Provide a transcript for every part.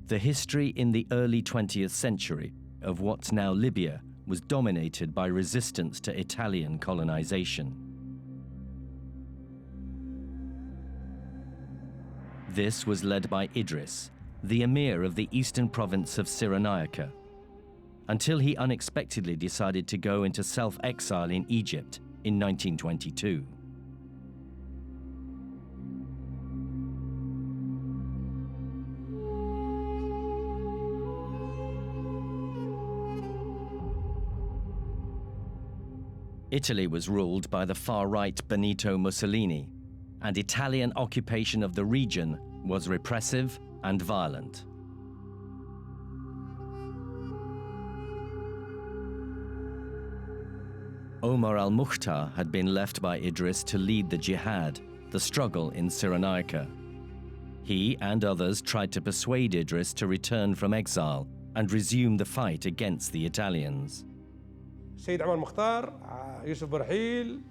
The history in the early 20th century of what's now Libya was dominated by resistance to Italian colonization. This was led by Idris, the emir of the eastern province of Cyrenaica, until he unexpectedly decided to go into self-exile in Egypt in 1922. Italy was ruled by the far-right Benito Mussolini, and Italian occupation of the region was repressive and violent. Omar al-Mukhtar had been left by Idris to lead the jihad, the struggle in Cyrenaica. He and others tried to persuade Idris to return from exile and resume the fight against the Italians. السيد عمر مختار، يوسف برحيل،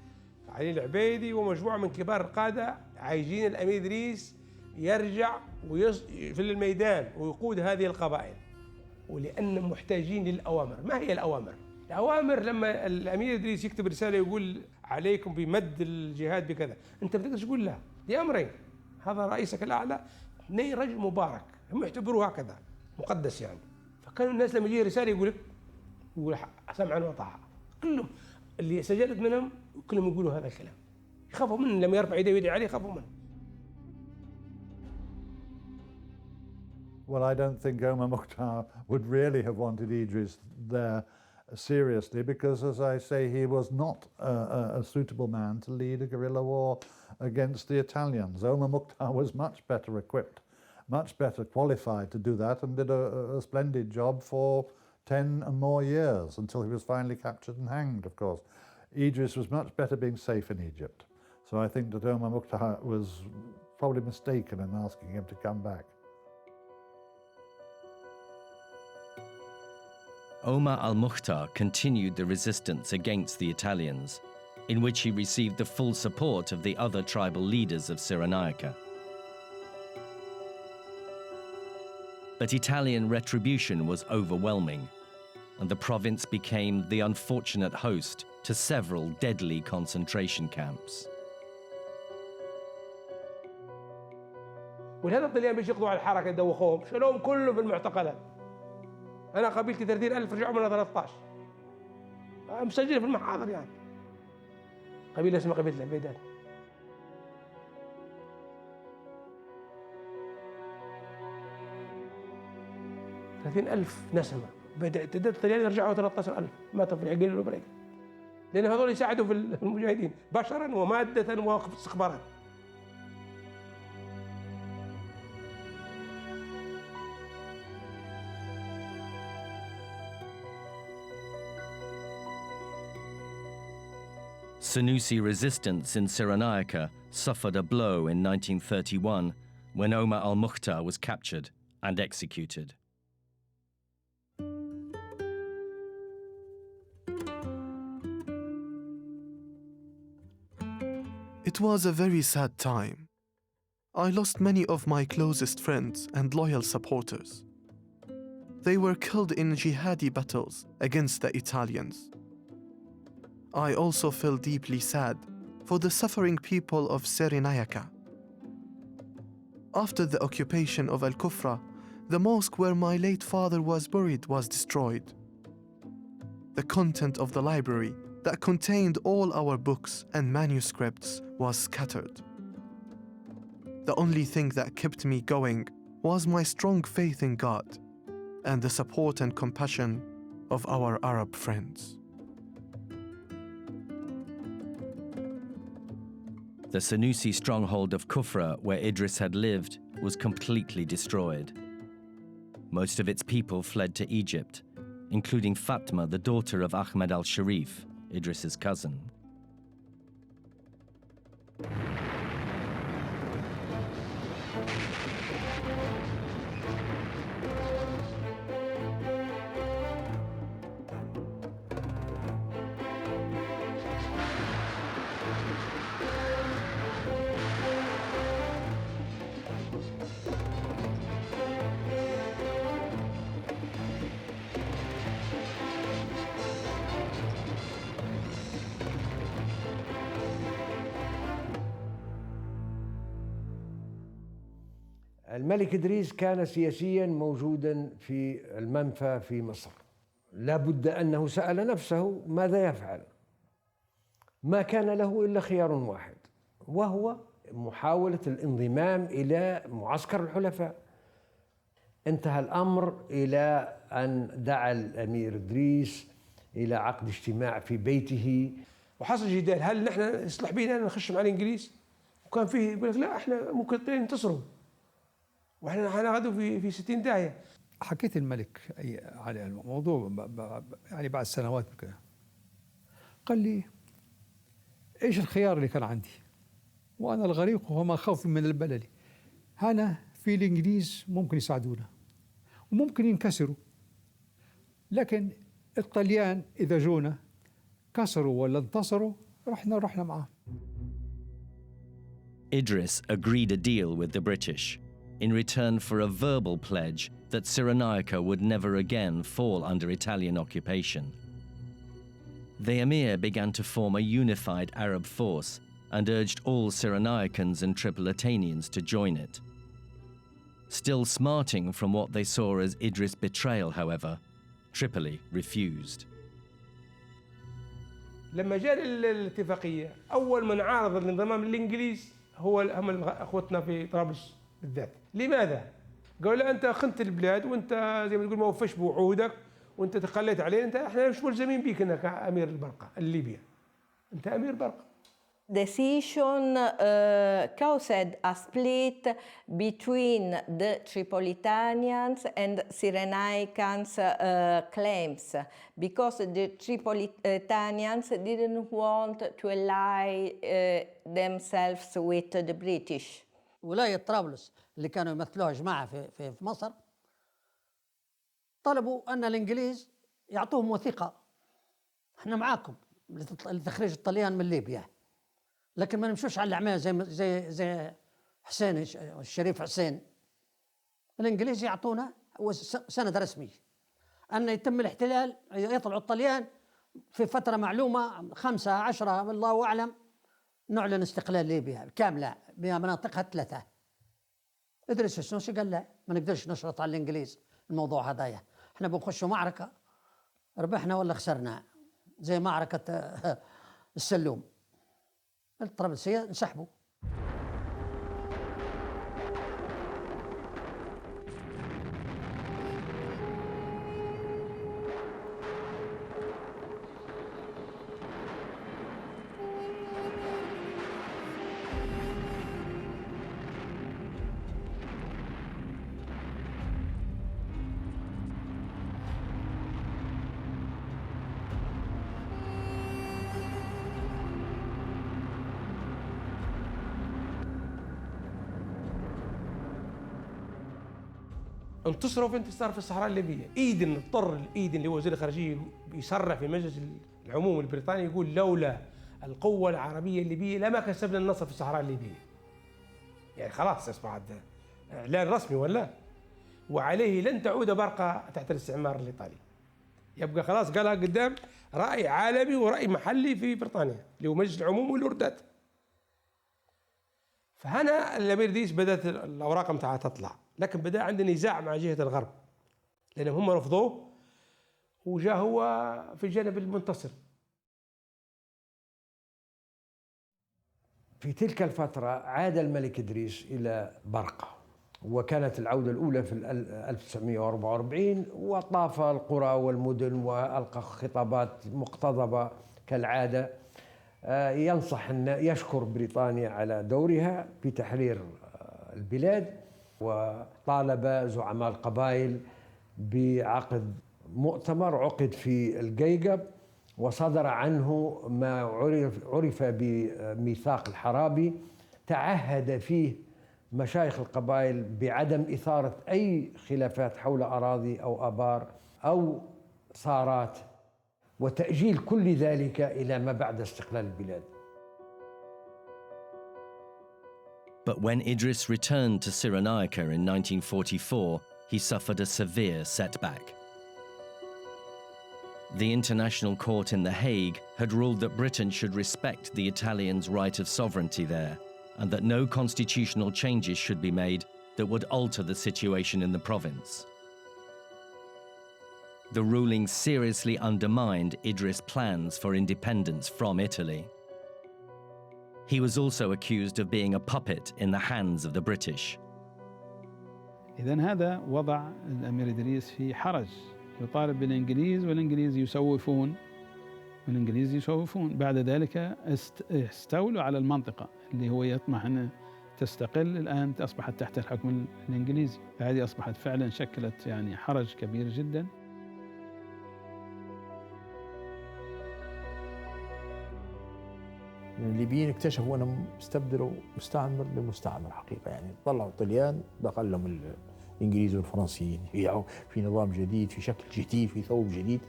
علي العبيدي ومجموعة من كبار القادة عايزين الأمير إدريس يرجع في الميدان ويقود هذه القبائل، ولأنهم محتاجين للأوامر. ما هي الأوامر؟ الأوامر لما الأمير إدريس يكتب رسالة يقول عليكم بمد الجهاد بكذا، أنت بتقدر تقول لا، دي أمرين، هذا رئيسك الأعلى، اثنين رجل مبارك، هم يعتبروه هكذا مقدس يعني. فكانوا الناس لما يجي رسالة يقول سمعا وطاعة، كلهم اللي سجلت منهم كلهم يقولوا هذا الكلام، يخافوا منه لما يرفع يده ويدعي عليه يخافوا منه. Well, I don't think Omar Mukhtar would really have wanted Idris there seriously, because, as I say, he was not a suitable man to lead a guerrilla war against the Italians. Omar Mukhtar was much better equipped, much better qualified to do that, and did a splendid job for 10 and more years until he was finally captured and hanged, of course. Idris was much better being safe in Egypt. So I think that Omar Mukhtar was probably mistaken in asking him to come back. Omar al-Mukhtar continued the resistance against the Italians, in which he received the full support of the other tribal leaders of Cyrenaica. But Italian retribution was overwhelming, and the province became the unfortunate host to several deadly concentration camps. ولهذا الطليان بيجي يقضوا على الحركة يدوخوهم، شالوهم كلهم في المعتقلات. أنا قبيلتي 30,000 رجعوا منها 13. مسجلة في المحاضر يعني. قبيلة اسمها قبيلة العبيدات. ألف نسمة. تعداد الطليان رجعوا 13,000 ماتوا في العقيل والبريك. لأن هذول يساعدوا في المجاهدين بشرا ومادة واستخبارات. Senussi resistance in Cyrenaica suffered a blow in 1931 when Omar al-Mukhtar was captured and executed. It was a very sad time. I lost many of my closest friends and loyal supporters. They were killed in jihadi battles against the Italians. I also feel deeply sad for the suffering people of Cyrenaica. After the occupation of Al-Kufra, the mosque where my late father was buried was destroyed. The content of the library that contained all our books and manuscripts was scattered. The only thing that kept me going was my strong faith in God and the support and compassion of our Arab friends. The Senussi stronghold of Kufra, where Idris had lived, was completely destroyed. Most of its people fled to Egypt, including Fatma, the daughter of Ahmed al-Sharif, Idris's cousin. الملك إدريس كان سياسيا موجودا في المنفى في مصر. لا بد أنه سأل نفسه ماذا يفعل. ما كان له إلا خيار واحد، وهو محاولة الانضمام إلى معسكر الحلفاء. انتهى الأمر إلى أن دعا الأمير إدريس إلى عقد اجتماع في بيته، وحصل جدال هل نحن يصلح بينا نخش مع الانجليز؟ وكان فيه يقول لك لا احنا ممكن ينتصروا واحنا غدوا في 60 داهيه. حكيت الملك على الموضوع يعني بعد سنوات كده، قال لي ايش الخيار اللي كان عندي وانا الغريق وما خوف من البلل. هنا في الانجليز ممكن يساعدونا وممكن ينكسروا، لكن الطليان اذا جونا كسروا ولا انتصروا رحنا معاهم. Idris agreed a deal with the British in return for a verbal pledge that Cyrenaica would never again fall under Italian occupation. The emir began to form a unified Arab force and urged all Cyrenaicans and Tripolitanians to join it. Still smarting from what they saw as Idris' betrayal, however, Tripoli refused. لما جاء الاتفاقيه اول من عارض الانضمام للانجليز هم اخوتنا في طرابلس بالذات. لماذا؟ قالوا له انت خنت البلاد وانت زي ما تقول ما وفيش بوعودك وانت تخليت علينا، احنا مش ملزمين بيك انك امير البرقه الليبيا، انت امير برقه. Decision caused a split between the Tripolitanians and Cyrenaicans claims, because the Tripolitanians didn't want to ally themselves with the British. ولاية طرابلس اللي كانوا يمثلوها جماعة في مصر طلبوا أن الإنجليز يعطوهم وثيقة، احنا معاكم لتخريج الطليان من ليبيا، لكن ما نمشوش على الأعمال زي حسين الشريف حسين. الإنجليز يعطونا سند رسمي أن يتم الاحتلال، يطلعوا الطليان في فترة معلومة 5 10 الله أعلم نعلن استقلال ليبيا كاملة بمناطقها 3. إدريس السنوسي قال لا، ما نقدرش نشرط على الإنجليز الموضوع هذايا، احنا بنخشوا معركة ربحنا ولا خسرنا، زي معركة السلوم. الطرابلسية انسحبوا. انتصروا في انتصار في الصحراء الليبيه. ايدن اضطر ايدن اللي هو وزير الخارجيه يصرح في مجلس العموم البريطاني يقول لولا القوه العربيه الليبيه لما كسبنا النصر في الصحراء الليبيه. يعني خلاص اصبح اعلان رسمي ولا، وعليه لن تعود برقه تحت الاستعمار الايطالي. يبقى خلاص قالها قدام راي عالمي وراي محلي في بريطانيا اللي هو مجلس العموم والوردات. فهنا الامير إدريس بدات الاوراق متاعها تطلع، لكن بدا عندنا نزاع مع جهه الغرب لانهم هم رفضوه وجاء هو في الجانب المنتصر. في تلك الفترة عاد الملك إدريس إلى برقة، وكانت العودة الأولى في 1944، وطاف القرى والمدن وألقى خطابات مقتضبة كالعادة، ينصح يشكر بريطانيا على دورها في تحرير البلاد، وطالب زعماء القبائل بعقد مؤتمر عقد في القيقب، وصدر عنه ما عرف بميثاق الحرابي، تعهد فيه مشايخ القبائل بعدم إثارة أي خلافات حول أراضي أو آبار أو صارات، وتأجيل كل ذلك إلى ما بعد استقلال البلاد. But when Idris returned to Cyrenaica in 1944, he suffered a severe setback. The International Court in The Hague had ruled that Britain should respect the Italians' right of sovereignty there, and that no constitutional changes should be made that would alter the situation in the province. The ruling seriously undermined Idris' plans for independence from Italy. He was also accused of being a puppet in the hands of the British. إذن هذا وضع الأمير إدريس في حرج، يطالب بالإنجليز والإنجليز يسوفون والإنجليز يسوفون. بعد ذلك استولوا على المنطقة اللي هو يطمح أن تستقل، الآن أصبحت تحت الحكم الإنجليزي. هذه أصبحت فعلا شكلت يعني حرج كبير جدا. الليبيين اكتشفوا انهم استبدلوا مستعمر بمستعمر حقيقه، يعني طلعوا الطليان بقى لهم الانجليز والفرنسيين في نظام جديد، في شكل جديد، في ثوب جديد.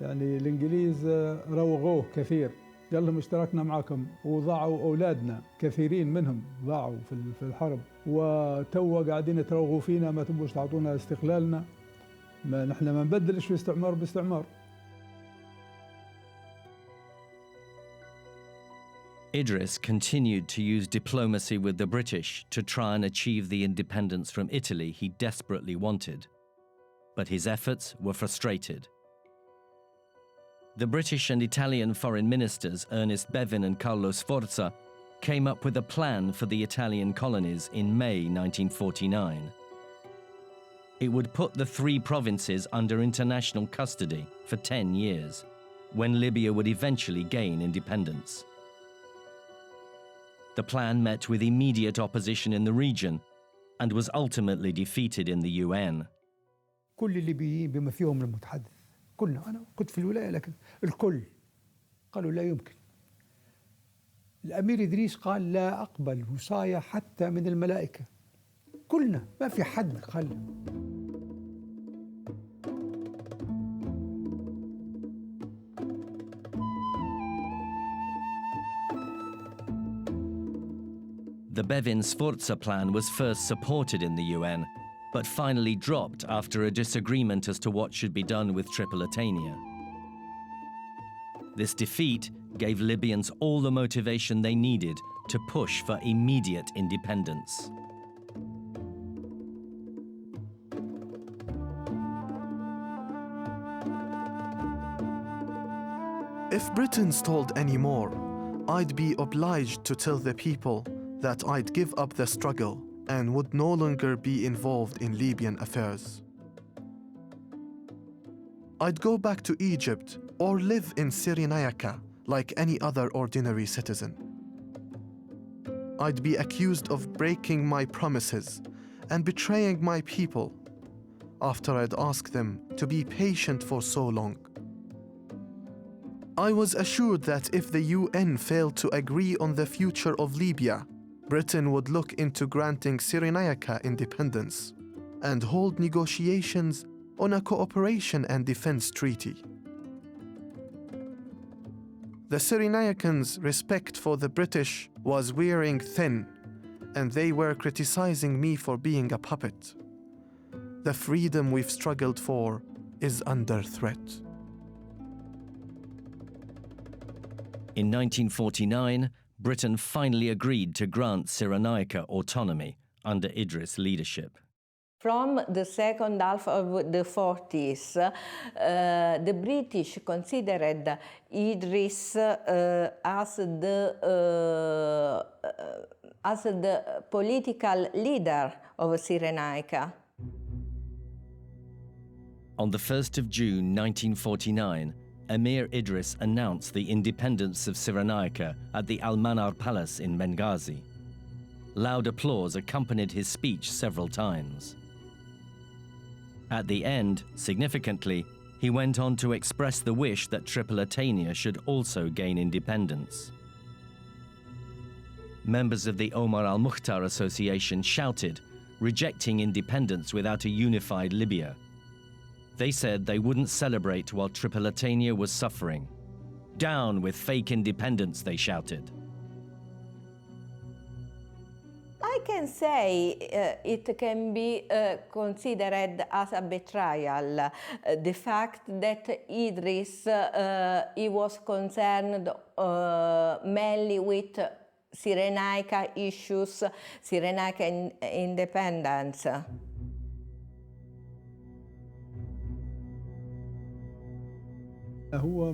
يعني الانجليز روغوه كثير، قال لهم اشتركنا معكم، وضاعوا اولادنا كثيرين منهم ضاعوا في الحرب، وتوا قاعدين يتروغوا فينا، ما تبوش تعطونا استقلالنا، ما نحن ما نبدلش في استعمار باستعمار. Idris continued to use diplomacy with the British to try and achieve the independence from Italy he desperately wanted. But his efforts were frustrated. The British and Italian foreign ministers Ernest Bevin and Carlo Sforza came up with a plan for the Italian colonies in May 1949. It would put the three provinces under international custody for 10 years, when Libya would eventually gain independence. The plan met with immediate opposition in the region and was ultimately defeated in the UN. كل الليبيين بما فيهم المتحدث، كلنا، أنا كنت في الولاية لكن الكل قالوا لا يمكن. الأمير إدريس قال لا أقبل وصاية حتى من الملائكة، كلنا ما في حد قال. The Bevin-Sforza plan was first supported in the UN, but finally dropped after a disagreement as to what should be done with Tripolitania. This defeat gave Libyans all the motivation they needed to push for immediate independence. If Britain stalled any more, I'd be obliged to tell the people that I'd give up the struggle and would no longer be involved in Libyan affairs. I'd go back to Egypt or live in Cyrenaica like any other ordinary citizen. I'd be accused of breaking my promises and betraying my people after I'd asked them to be patient for so long. I was assured that if the UN failed to agree on the future of Libya, Britain would look into granting Cyrenaica independence and hold negotiations on a cooperation and defense treaty. The Cyrenaicans' respect for the British was wearing thin, and they were criticizing me for being a puppet. The freedom we've struggled for is under threat. In 1949, Britain finally agreed to grant Cyrenaica autonomy under Idris' leadership. From the second half of the 40s, the British considered Idris as the political leader of Cyrenaica. On the 1st of June 1949, Emir Idris announced the independence of Cyrenaica at the Al-Manar Palace in Benghazi. Loud applause accompanied his speech several times. At the end, significantly, he went on to express the wish that Tripolitania should also gain independence. Members of the Omar al-Mukhtar Association shouted, rejecting independence without a unified Libya. They said they wouldn't celebrate while Tripolitania was suffering. Down with fake independence, they shouted. I can say it can be considered as a betrayal. The fact that Idris he was concerned mainly with Cyrenaica issues, Cyrenaica independence. هو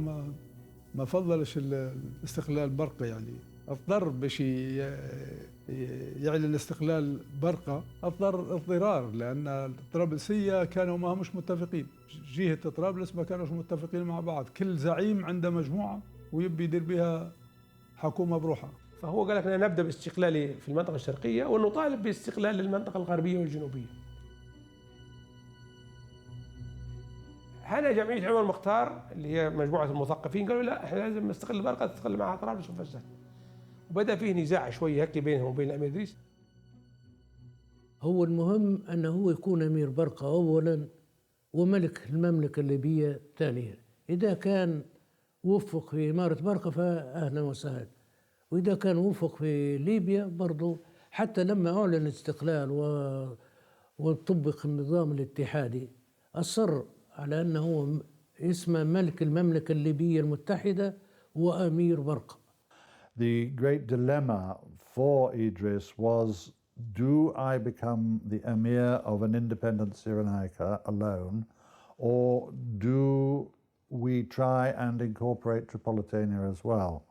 ما فضلش الاستقلال برقة، يعني اضطر باش يعلن الاستقلال برقة، اضطرار، لأن طرابلسية كانوا ما همش متفقين، جهة طرابلس ما كانوش متفقين مع بعض، كل زعيم عنده مجموعة ويبي يدير بها حكومة بروحها. فهو قال لك أنا نبدأ باستقلالي في المنطقة الشرقية ونطالب باستقلال المنطقة الغربية والجنوبية. هنا جمعية عمر المختار اللي هي مجموعة المثقفين قالوا لا احنا لازم نستقل برقة تستقل معها طرابلس وفسد، وبدأ فيه نزاع شوية هيك بينهم وبين الأمير إدريس. هو المهم أنه هو يكون أمير برقة أولا وملك المملكة الليبية ثانيا. إذا كان وفق في إمارة برقة فأهلا وسهلا، وإذا كان وفق في ليبيا برضو. حتى لما أعلن الاستقلال وطبق النظام الاتحادي أصر على أنه اسمه ملك المملكة الليبية المتحدة وأمير برقة. The great dilemma for Idris was, do I become the emir of an independent Cyrenaica alone, or do we try and incorporate Tripolitania as well?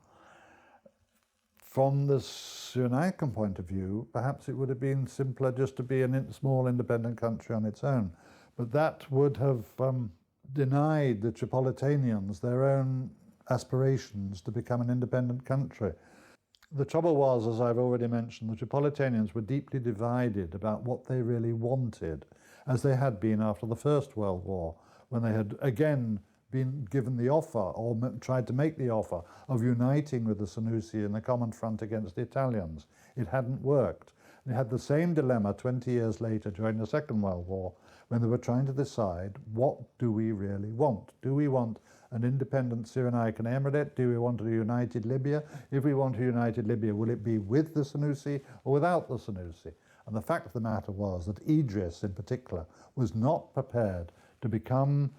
From the Cyrenaican point of view, perhaps it would have been simpler just to be a small independent country on its own, but that would have denied the Tripolitanians their own aspirations to become an independent country. The trouble was, as I've already mentioned, the Tripolitanians were deeply divided about what they really wanted, as they had been after the First World War, when they had again been given the offer, or tried to make the offer, of uniting with the Senussi in the common front against the Italians. It hadn't worked. They had the same dilemma 20 years later during the Second World War, when they were trying to decide, what do we really want? Do we want an independent Cyrenaican emirate? Do we want a united Libya? If we want a united Libya, will it be with the Senussi or without the Senussi? And the fact of the matter was that Idris, in particular, was not prepared to become,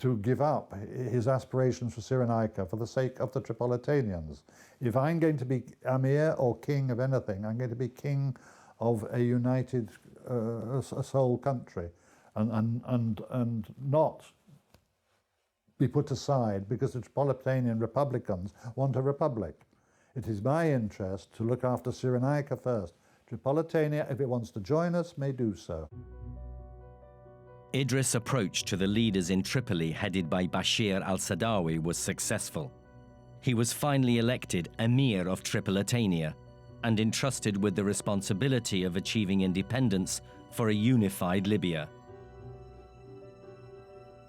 to give up his aspirations for Cyrenaica for the sake of the Tripolitanians. If I'm going to be Amir or king of anything, I'm going to be king of a united, a sole country, and not be put aside because the Tripolitanian Republicans want a republic. It is my interest to look after Cyrenaica first. Tripolitania, if it wants to join us, may do so. Idris' approach to the leaders in Tripoli headed by Bashir al-Sadawi was successful. He was finally elected Emir of Tripolitania and entrusted with the responsibility of achieving independence for a unified Libya.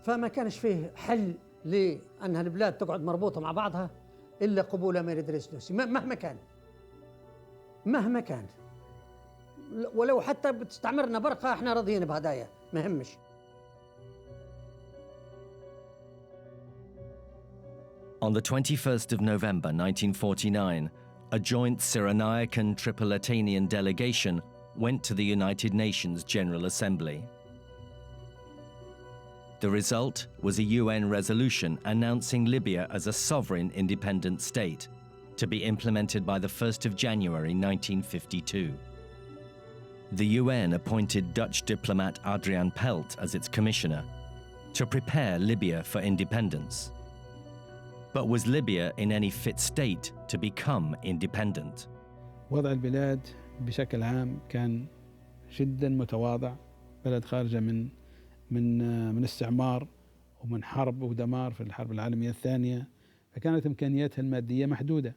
فما كانش فيه حل لأن البلاد تقعد مربوطة مع بعضها إلا قبول أمير إدريس النوسي مهما كان ولو حتى بتستعمرنا برقة احنا راضيين بهدايا ما همش. On the 21st of November 1949, a joint Cyrenaican Tripolitanian delegation went to the United Nations General Assembly. The result was a UN resolution announcing Libya as a sovereign independent state, to be implemented by the 1st of January 1952. The UN appointed Dutch diplomat Adrian Pelt as its commissioner to prepare Libya for independence. But was Libya in any fit state to become independent? وضع البلاد بشكل عام كان جدا متواضع، بلد خارجة من استعمار ومن حرب ودمار في الحرب العالمية الثانية، فكانت إمكانياتها المادية محدودة،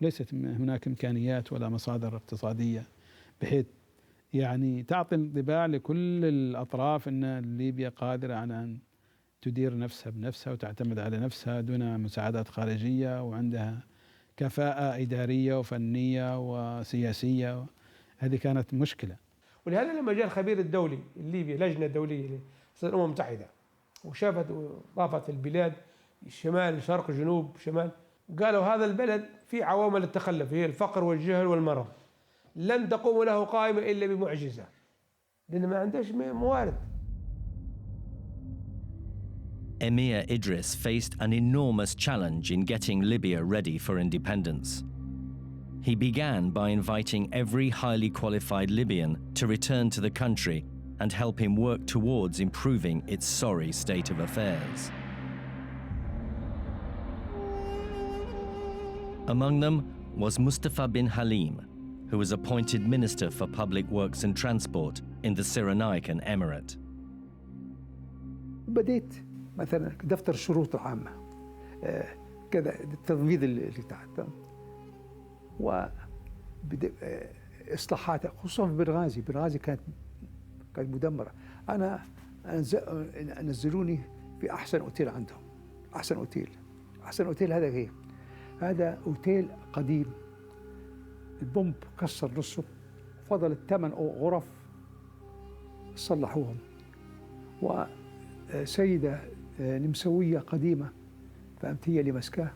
وليست هناك إمكانيات ولا مصادر اقتصادية بحيث يعني تعطي انطباع لكل الأطراف أن ليبيا قادرة على أن تدير نفسها بنفسها وتعتمد على نفسها دون مساعدات خارجية، وعندها كفاءة إدارية وفنية وسياسية. هذه كانت مشكلة. ولهذا لما جاء الخبير الدولي الليبي، لجنة دولية للأمم المتحدة، وشافت وضافت البلاد شمال شرق جنوب شمال، قالوا هذا البلد فيه عوامل التخلف، هي الفقر والجهل والمرض، لن تقوم له قائمة إلا بمعجزة، لأن ما عندهاش موارد. Emir Idris faced an enormous challenge in getting Libya ready for independence. He began by inviting every highly qualified Libyan to return to the country and help him work towards improving its sorry state of affairs. Among them was Mustafa bin Halim, who was appointed Minister for Public Works and Transport in the Cyrenaican Emirate. بديت مثلا دفتر الشروط العامة كذا التنفيذ اللي تحت وإصلاحات خصوصا في بنغازي كانت مدمرة. أنا نزلوني في أحسن أوتيل عندهم، أحسن أوتيل هذا هي هذا أوتيل قديم، البومب كسر نصه، فضلت 8 غرف صلحوهم، وسيدة نمساوية قديمة فهمت هي اللي مسكاه،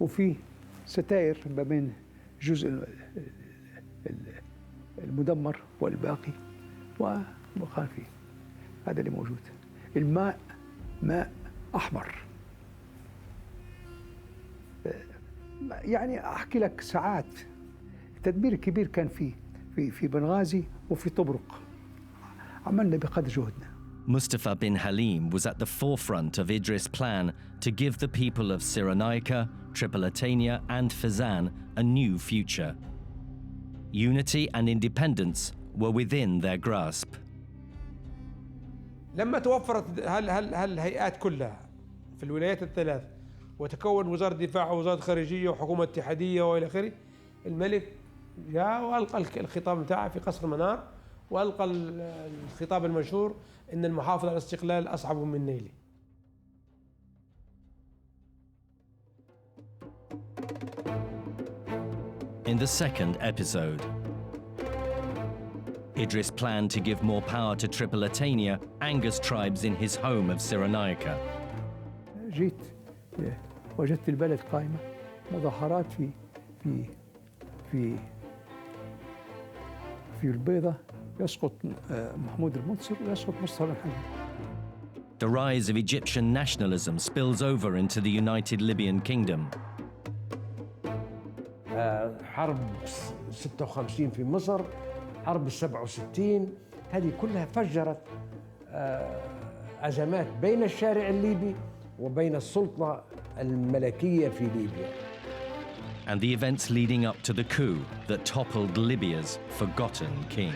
وفي ستاير ما بين جزء المدمر والباقي وبقى فيه. هذا اللي موجود. الماء ماء أحمر، يعني أحكي لك ساعات. تدمير كبير كان في بنغازي وفي طبرق، عملنا بقدر جهدنا. Mustafa bin Halim was at the forefront of Idris' plan to give the people of Cyrenaica, Tripolitania and Fezzan a new future. Unity and independence were within their grasp. لما توفرت هالهيئات كلها في الولايات الثلاث وتكون وزارة دفاع ووزارة خارجية وحكومة اتحادية وإلى آخره، الملك جاء وألقى الخطاب بتاعه في قصر منار، وألقى الخطاب المشهور إن المحافظة على الاستقلال أصعب من نيلي. In the second episode, Idris planned to give more power to Tripolitania, Angus tribes in his home of Cyrenaica. جيت وجدت البلد قائمة، مظاهرات في البيضة، يسقط محمود المنصر ويسقط مصطفى الحميد. The rise of Egyptian nationalism spills over into the United Libyan Kingdom. حرب 56 في مصر، حرب 67 هذه كلها فجرت أزمات بين الشارع الليبي وبين السلطة الملكية في ليبيا. And the events leading up to the coup that toppled Libya's forgotten king.